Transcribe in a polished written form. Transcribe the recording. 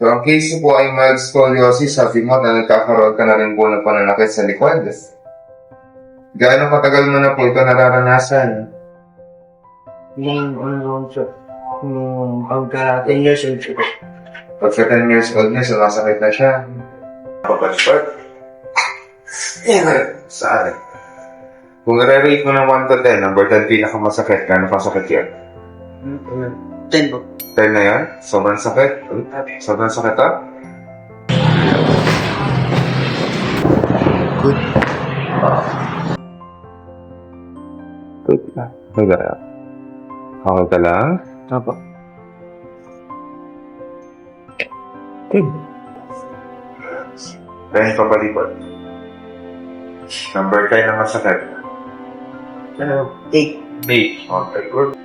So, ang case po ay mild scoliosis, sabi mo na nagkakaroon ka na rin po ng pananakit sa likod. Gaano katagal mo na po ito nararanasan? Yung ano siya, yung pagka 10 years old siya. Pagka 10 years old na, sumasakit na siya. Papaspat. Saan? Kung i-rate mo ng 1 to 10, number 10 pinakamasakit, gaano kasakit yan? 10 po. 10 na yan? Sobrang sakit? Sobrang sakit ha? Good. Good na. Magaya. Okay ka lang? Opo. Good. Dahil papalipad. Number 10 na masakit. Ano? 8. 8. Okay, good.